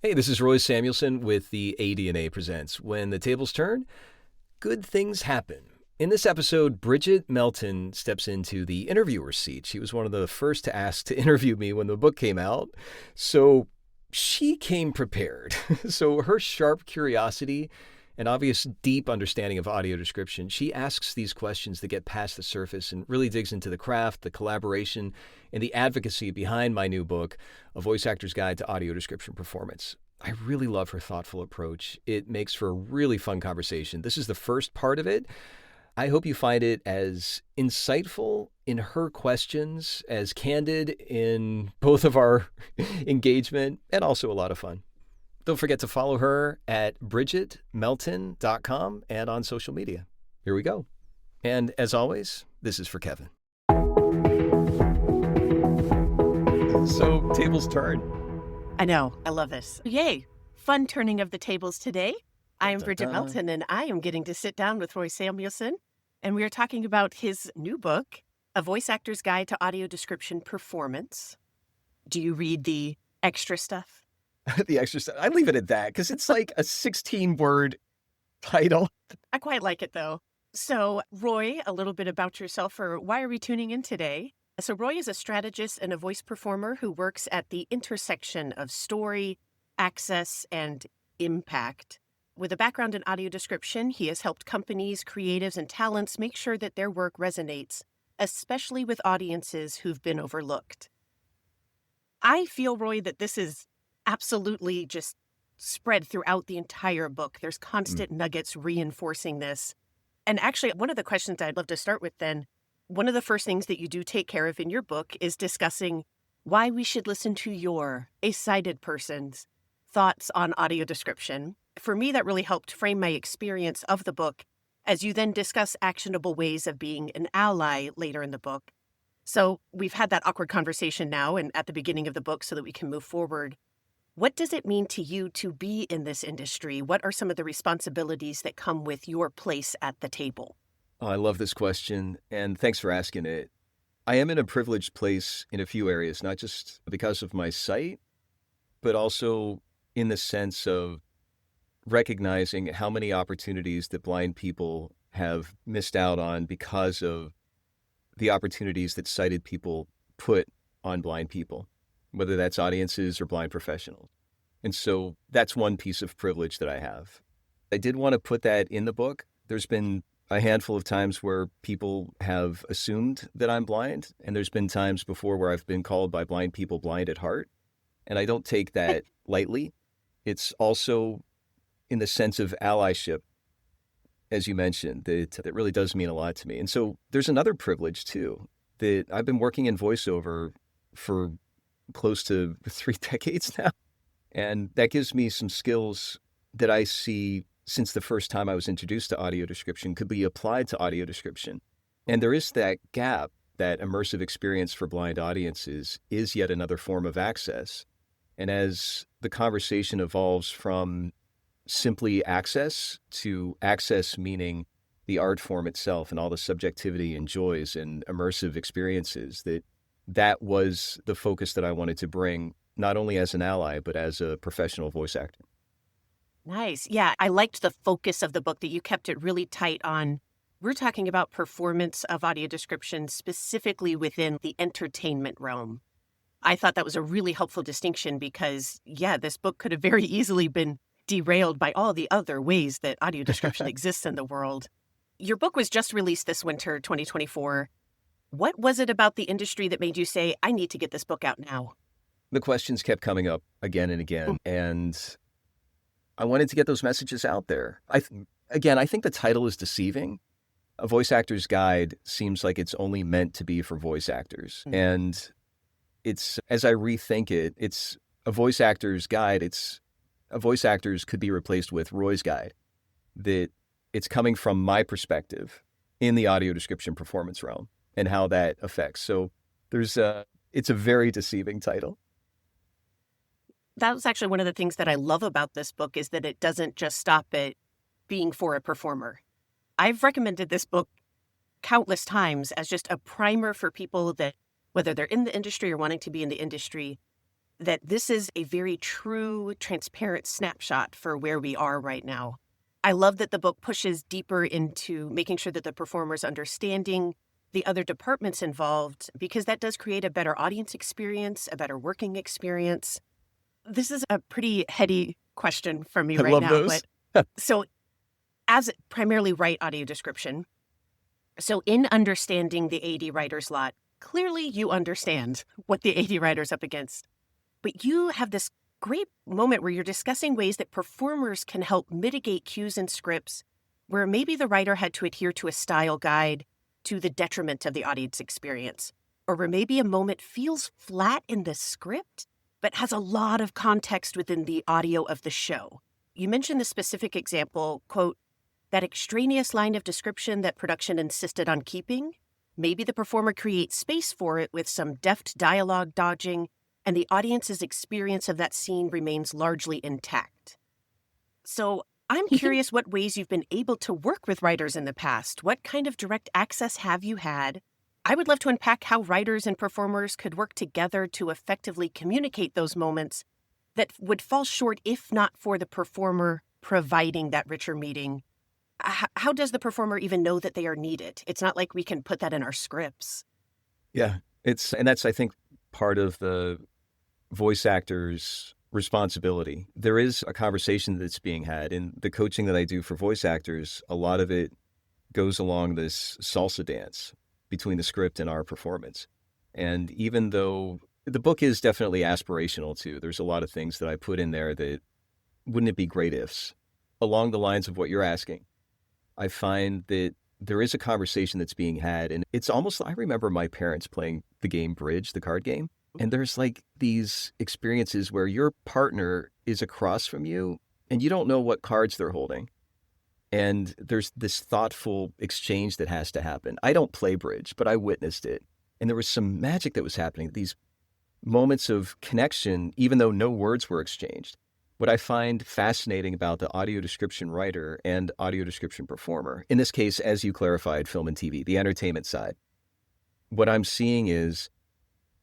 Hey, this is Roy Samuelson with the ADNA Presents. When the tables turn, good things happen. In this episode, Bridget Melton steps into the interviewer's seat. She was one of the first to ask to interview me when the book came out. So she came prepared. So her sharp curiosity and obvious deep understanding of audio description, she asks these questions that get past the surface and really digs into the craft, the collaboration, and the advocacy behind my new book, A Voice Actor's Guide to Audio Description Performance. I really love her thoughtful approach. It makes for a really fun conversation. This is the first part of it. I hope you find it as insightful in her questions, as candid in both of our engagement, and also a lot of fun. Don't forget to follow her at bridgetmelton.com and on social media. Here we go. And as always, this is for Kevin. So, tables turn. I know. I love this. Yay. Fun turning of the tables today. I am Bridget Da-da. Melton, and I am getting to sit down with Roy Samuelson. And we are talking about his new book, A Voice Actor's Guide to Audio Description Performance. Do you read the extra stuff? The extra stuff. I leave it at that because it's like a 16-word title. I quite like it, though. So, Roy, a little bit about yourself, or why are we tuning in today? So, Roy is a strategist and a voice performer who works at the intersection of story, access, and impact. With a background in audio description, he has helped companies, creatives, and talents make sure that their work resonates, especially with audiences who've been overlooked. I feel, Roy, that this is absolutely just spread throughout the entire book. There's constant nuggets reinforcing this. And actually, one of the questions I'd love to start with then, one of the first things that you do take care of in your book is discussing why we should listen to your, a sighted person's, thoughts on audio description. For me, that really helped frame my experience of the book as you then discuss actionable ways of being an ally later in the book. So we've had that awkward conversation now and at the beginning of the book so that we can move forward. What does it mean to you to be in this industry? What are some of the responsibilities that come with your place at the table? Oh, I love this question, and thanks for asking it. I am in a privileged place in a few areas, not just because of my sight, but also in the sense of recognizing how many opportunities that blind people have missed out on because of the opportunities that sighted people put on blind people, whether that's audiences or blind professionals. And so that's one piece of privilege that I have. I did want to put that in the book. There's been a handful of times where people have assumed that I'm blind, and there's been times before where I've been called by blind people blind at heart, and I don't take that lightly. It's also in the sense of allyship, as you mentioned, that really does mean a lot to me. And so there's another privilege, too, that I've been working in voiceover for close to 3 decades now. And that gives me some skills that I see since the first time I was introduced to audio description could be applied to audio description. And there is that gap, that immersive experience for blind audiences is yet another form of access. And as the conversation evolves from simply access to access meaning the art form itself and all the subjectivity and joys and immersive experiences, that was the focus that I wanted to bring, not only as an ally, but as a professional voice actor. Nice. Yeah, I liked the focus of the book that you kept it really tight on. We're talking about performance of audio description specifically within the entertainment realm. I thought that was a really helpful distinction because, yeah, this book could have very easily been derailed by all the other ways that audio description exists in the world. Your book was just released this winter, 2024. What was it about the industry that made you say, I need to get this book out now? The questions kept coming up again and again, and I wanted to get those messages out there. I think the title is deceiving. A Voice Actor's Guide seems like it's only meant to be for voice actors. Mm-hmm. And it's, as I rethink it, it's a voice actor's guide. It's a voice actor's could be replaced with Roy's guide. That it's coming from my perspective in the audio description performance realm and how that affects. So it's a very deceiving title. That was actually one of the things that I love about this book is that it doesn't just stop at being for a performer. I've recommended this book countless times as just a primer for people that, whether they're in the industry or wanting to be in the industry, that this is a very true, transparent snapshot for where we are right now. I love that the book pushes deeper into making sure that the performer's understanding the other departments involved, because that does create a better audience experience, a better working experience. This is a pretty heady question for me I right love now, those. but so as primarily write audio description, so in understanding the AD writer's lot, clearly you understand what the AD writer's up against, but you have this great moment where you're discussing ways that performers can help mitigate cues and scripts where maybe the writer had to adhere to a style guide to the detriment of the audience experience, or where maybe a moment feels flat in the script but has a lot of context within the audio of the show. You mentioned the specific example, quote, that extraneous line of description that production insisted on keeping. Maybe the performer creates space for it with some deft dialogue dodging, and the audience's experience of that scene remains largely intact. So I'm curious what ways you've been able to work with writers in the past. What kind of direct access have you had? I would love to unpack how writers and performers could work together to effectively communicate those moments that would fall short if not for the performer providing that richer meaning. How does the performer even know that they are needed? It's not like we can put that in our scripts. Yeah, and that's, I think, part of the voice actor's responsibility. There is a conversation that's being had in the coaching that I do for voice actors. A lot of it goes along this salsa dance between the script and our performance. And even though the book is definitely aspirational too, there's a lot of things that I put in there that wouldn't it be great ifs along the lines of what you're asking. I find that there is a conversation that's being had, and it's almost, I remember my parents playing the game Bridge, the card game, and there's like these experiences where your partner is across from you and you don't know what cards they're holding. And there's this thoughtful exchange that has to happen. I don't play Bridge, but I witnessed it. And there was some magic that was happening, these moments of connection, even though no words were exchanged. What I find fascinating about the audio description writer and audio description performer, in this case, as you clarified, film and TV, the entertainment side, what I'm seeing is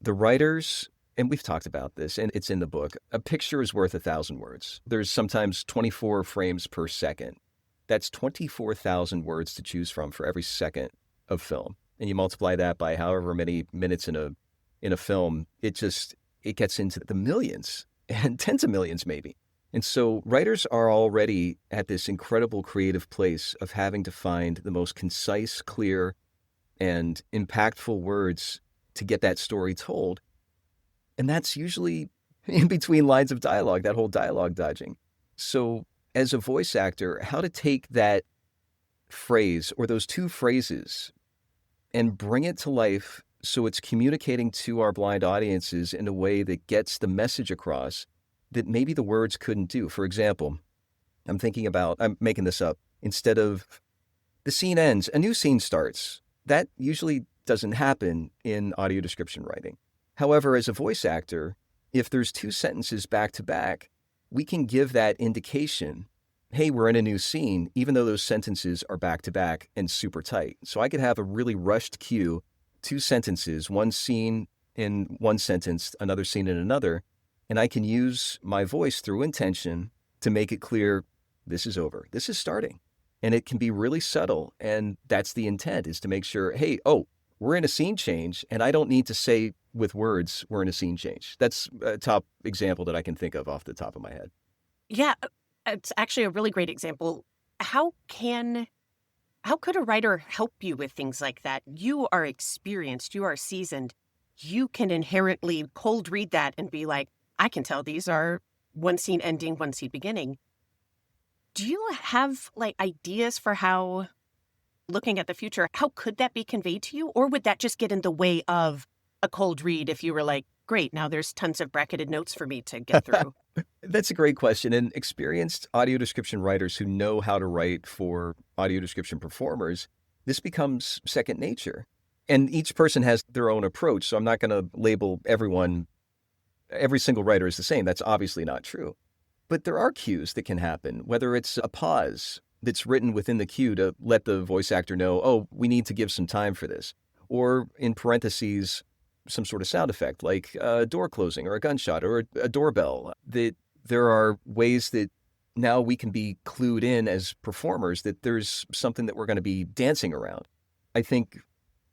the writers, and we've talked about this, and it's in the book, a picture is worth 1,000 words. There's sometimes 24 frames per second. That's 24,000 words to choose from for every second of film. And you multiply that by however many minutes in a film, it gets into the millions and tens of millions maybe. And so writers are already at this incredible creative place of having to find the most concise, clear, and impactful words to get that story told. And that's usually in between lines of dialogue, that whole dialogue dodging. So as a voice actor, how to take that phrase or those two phrases and bring it to life so it's communicating to our blind audiences in a way that gets the message across that maybe the words couldn't do. For example, I'm making this up. Instead of the scene ends, a new scene starts. That usually doesn't happen in audio description writing. However, as a voice actor, if there's two sentences back to back, we can give that indication, hey, we're in a new scene, even though those sentences are back to back and super tight. So I could have a really rushed cue, two sentences, one scene in one sentence, another scene in another, and I can use my voice through intention to make it clear, this is over, this is starting. And it can be really subtle, and that's the intent, is to make sure, hey, we're in a scene change, and I don't need to say with words, we're in a scene change. That's a top example that I can think of off the top of my head. Yeah, it's actually a really great example. How could a writer help you with things like that? You are experienced, you are seasoned. You can inherently cold read that and be like, I can tell these are one scene ending, one scene beginning. Do you have ideas for how, looking at the future, how could that be conveyed to you? Or would that just get in the way of a cold read if you were like, great, now there's tons of bracketed notes for me to get through? That's a great question. And experienced audio description writers who know how to write for audio description performers, this becomes second nature. And each person has their own approach. So I'm not going to label every single writer is the same. That's obviously not true. But there are cues that can happen, whether it's a pause that's written within the cue to let the voice actor know, we need to give some time for this. Or in parentheses, some sort of sound effect, like a door closing or a gunshot or a doorbell. That there are ways that now we can be clued in as performers that there's something that we're going to be dancing around. I think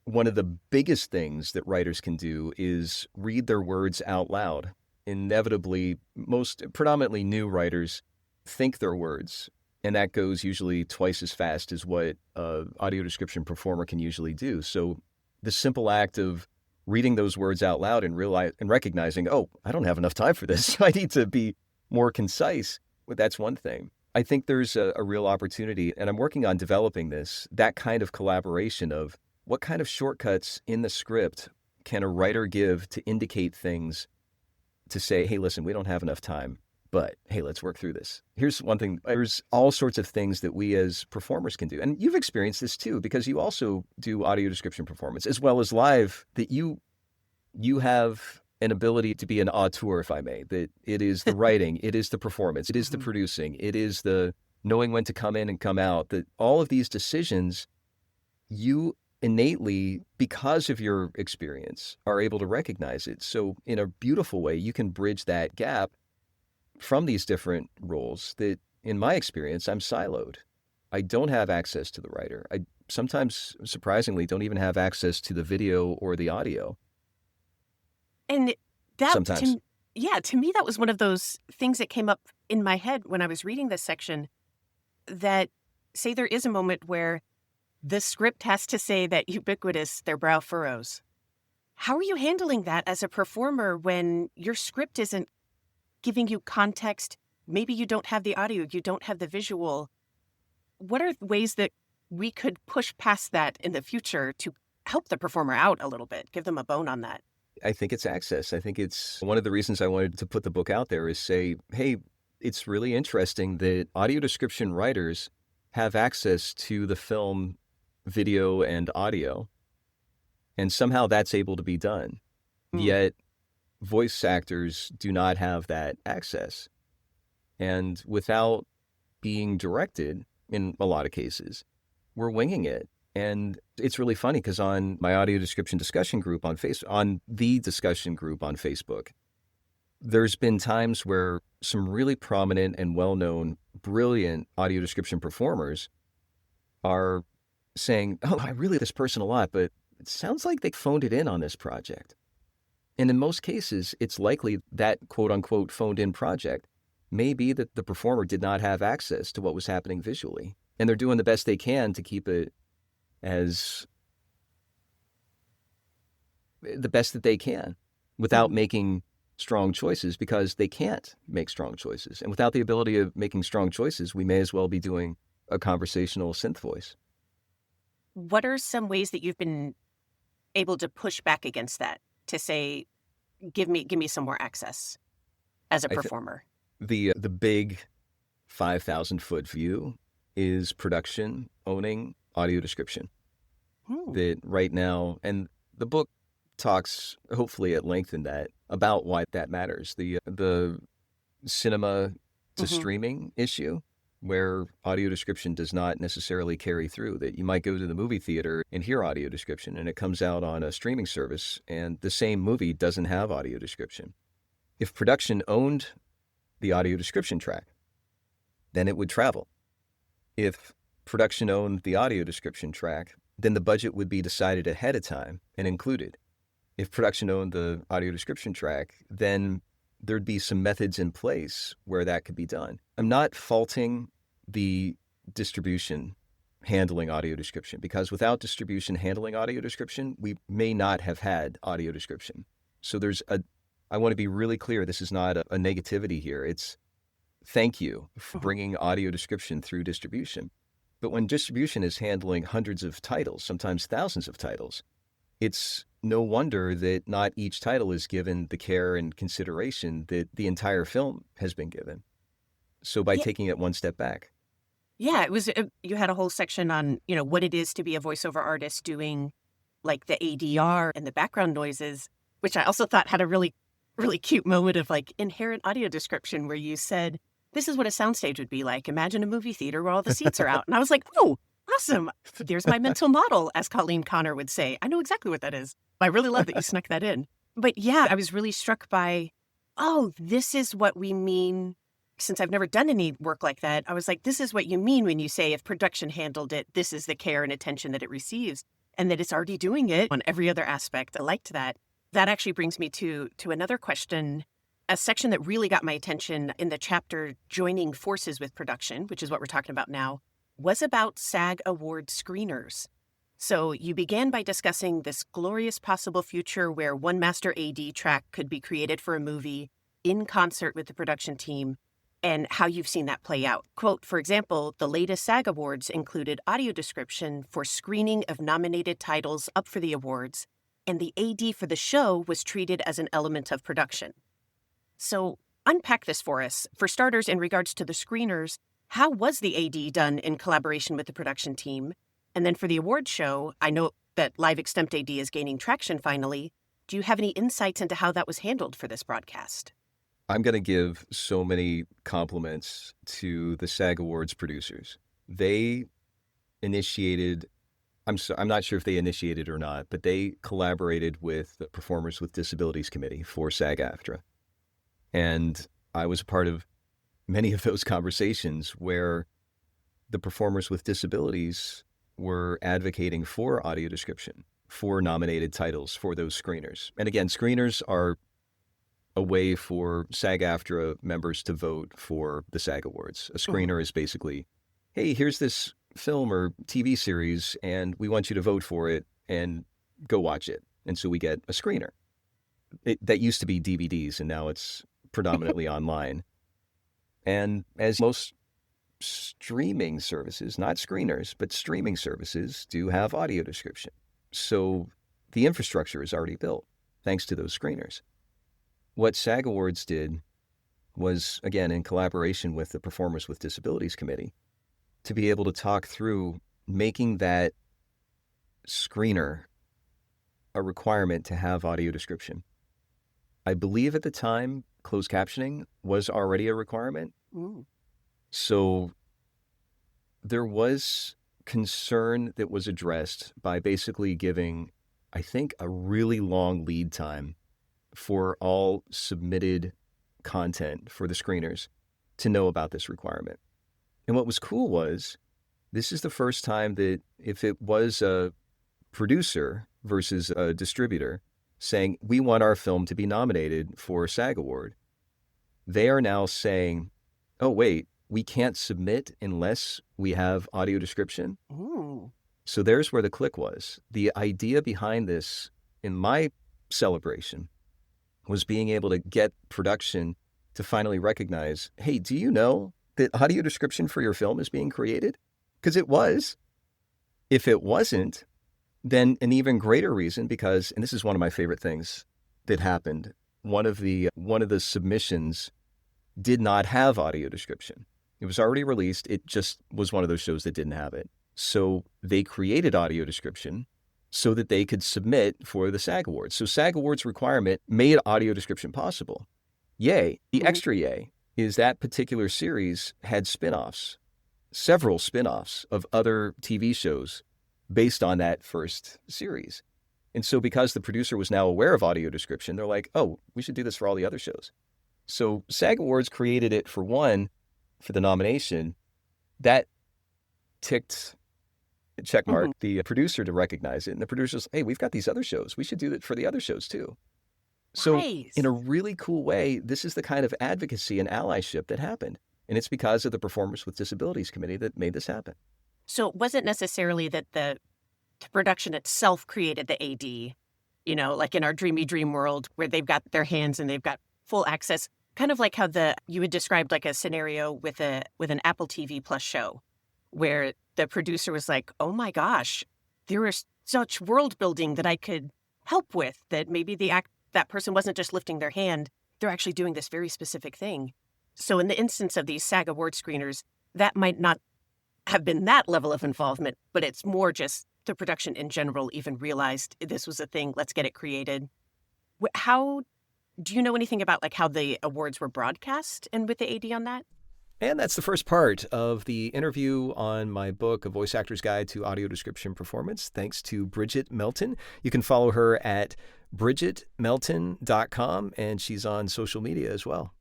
one of the biggest things that writers can do is read their words out loud. Inevitably, most predominantly new writers think their words, and that goes usually twice as fast as what an audio description performer can usually do. So the simple act of reading those words out loud and recognizing, oh, I don't have enough time for this. I need to be more concise. Well, that's one thing. I think there's a real opportunity, and I'm working on developing that kind of collaboration of what kind of shortcuts in the script can a writer give to indicate things to say, hey, listen, we don't have enough time, but hey, let's work through this. Here's one thing. There's all sorts of things that we as performers can do. And you've experienced this too, because you also do audio description performance as well as live, that you have an ability to be an auteur, if I may, that it is the writing, it is the performance, it is the producing, it is the knowing when to come in and come out, that all of these decisions, you innately, because of your experience, are able to recognize it. So in a beautiful way, you can bridge that gap from these different roles that, in my experience, I'm siloed. I don't have access to the writer. I sometimes, surprisingly, don't even have access to the video or the audio. And that, Sometimes. to me, that was one of those things that came up in my head when I was reading this section, that say there is a moment where the script has to say that ubiquitous, their brow furrows. How are you handling that as a performer when your script isn't giving you context? Maybe you don't have the audio, you don't have the visual. What are ways that we could push past that in the future to help the performer out a little bit, give them a bone on that? I think it's access. I think it's one of the reasons I wanted to put the book out there is say, hey, it's really interesting that audio description writers have access to the film, video, and audio, and somehow that's able to be done. Yet voice actors do not have that access. And without being directed, in a lot of cases, we're winging it. And it's really funny because on my audio description discussion group on the discussion group on Facebook, there's been times where some really prominent and well-known, brilliant audio description performers are saying, oh, I really like this person a lot, but it sounds like they phoned it in on this project. And in most cases, it's likely that quote-unquote phoned-in project may be that the performer did not have access to what was happening visually. And they're doing the best they can to keep it as the best that they can without making strong choices, because they can't make strong choices. And without the ability of making strong choices, we may as well be doing a conversational synth voice. What are some ways that you've been able to push back against that, to say, give me some more access as a performer? The big 5,000-foot view is production owning audio description. That right now, and the book talks hopefully at length in that about why that matters. The cinema to streaming issue, where audio description does not necessarily carry through, that you might go to the movie theater and hear audio description and it comes out on a streaming service and the same movie doesn't have audio description. If production owned the audio description track, then it would travel. If production owned the audio description track, then the budget would be decided ahead of time and included. If production owned the audio description track, then there'd be some methods in place where that could be done. I'm not faulting the distribution handling audio description, because without distribution handling audio description, we may not have had audio description. So I want to be really clear, this is not a negativity here. It's thank you for bringing audio description through distribution. But when distribution is handling hundreds of titles, sometimes thousands of titles, it's no wonder that not each title is given the care and consideration that the entire film has been given. So by taking it one step back. Yeah, it was. You had a whole section on, what it is to be a voiceover artist doing like the ADR and the background noises, which I also thought had a really, really cute moment of like inherent audio description where you said, this is what a soundstage would be like. Imagine a movie theater where all the seats are out. And I was like, oh, Awesome. There's my mental model, as Colleen Connor would say. I know exactly what that is. I really love that you snuck that in. But yeah, I was really struck by, oh, this is what we mean. Since I've never done any work like that, I was like, this is what you mean when you say if production handled it, this is the care and attention that it receives, and that it's already doing it on every other aspect. I liked that. That actually brings me to another question. A section that really got my attention in the chapter Joining Forces with Production, which is what we're talking about now, was about SAG Award screeners. So you began by discussing this glorious possible future where one master AD track could be created for a movie in concert with the production team, and how you've seen that play out. Quote, for example, the latest SAG Awards included audio description for screening of nominated titles up for the awards, and the AD for the show was treated as an element of production. So unpack this for us. For starters, in regards to the screeners, how was the AD done in collaboration with the production team? And then for the awards show, I know that Live Extempt AD is gaining traction finally. Do you have any insights into how that was handled for this broadcast? I'm going to give so many compliments to the SAG Awards producers. They initiated, I'm not sure if they initiated or not, but they collaborated with the Performers with Disabilities Committee for SAG-AFTRA. And I was a part of many of those conversations where the performers with disabilities were advocating for audio description, for nominated titles for those screeners. And again, screeners are a way for SAG-AFTRA members to vote for the SAG Awards. A screener is basically, hey, here's this film or TV series, and we want you to vote for it and go watch it. And so we get a screener. That used to be DVDs, and now it's predominantly online. And as most streaming services, not screeners, but streaming services do have audio description. So the infrastructure is already built thanks to those screeners. What SAG Awards did was, again, in collaboration with the Performers with Disabilities Committee, to be able to talk through making that screener a requirement to have audio description. I believe at the time, closed captioning was already a requirement. Ooh. So there was concern that was addressed by basically giving, I think, a really long lead time for all submitted content for the screeners to know about this requirement. And what was cool was, this is the first time that if it was a producer versus a distributor saying, we want our film to be nominated for a SAG Award, they are now saying, oh, wait, we can't submit unless we have audio description. Ooh. So there's where the click was. The idea behind this, in my celebration, was being able to get production to finally recognize, hey, do you know that audio description for your film is being created? Because it was. If it wasn't, then an even greater reason, because, and this is one of my favorite things that happened, one of the submissions did not have audio description. It was already released. It just was one of those shows that didn't have it. So they created audio description so that they could submit for the SAG Awards. So SAG Awards requirement made audio description possible. Yay. The extra yay is that particular series had spin-offs, several spin-offs of other TV shows based on that first series. And so because the producer was now aware of audio description, they're like, oh, we should do this for all the other shows. So SAG Awards created it for the nomination. That ticked checkmark the producer to recognize it. And the producer's, hey, we've got these other shows. We should do it for the other shows too. So Nice. in a really cool way, this is the kind of advocacy and allyship that happened. And it's because of the Performers with Disabilities Committee that made this happen. So it wasn't necessarily that the production itself created the AD, like in our dreamy dream world where they've got their hands and they've got full access, kind of like how you had described like a scenario with an Apple TV Plus show where the producer was like, oh my gosh, there is such world building that I could help with, that maybe that person wasn't just lifting their hand, they're actually doing this very specific thing. So in the instance of these SAG Award screeners, that might not have been that level of involvement, but it's more just the production in general even realized this was a thing, let's get it created. How do you know anything about like how the awards were broadcast and with the AD on that? And that's the first part of the interview on my book, A Voice Actor's Guide to Audio Description Performance. Thanks to Bridget Melton. You can follow her at bridgetmelton.com, and she's on social media as well.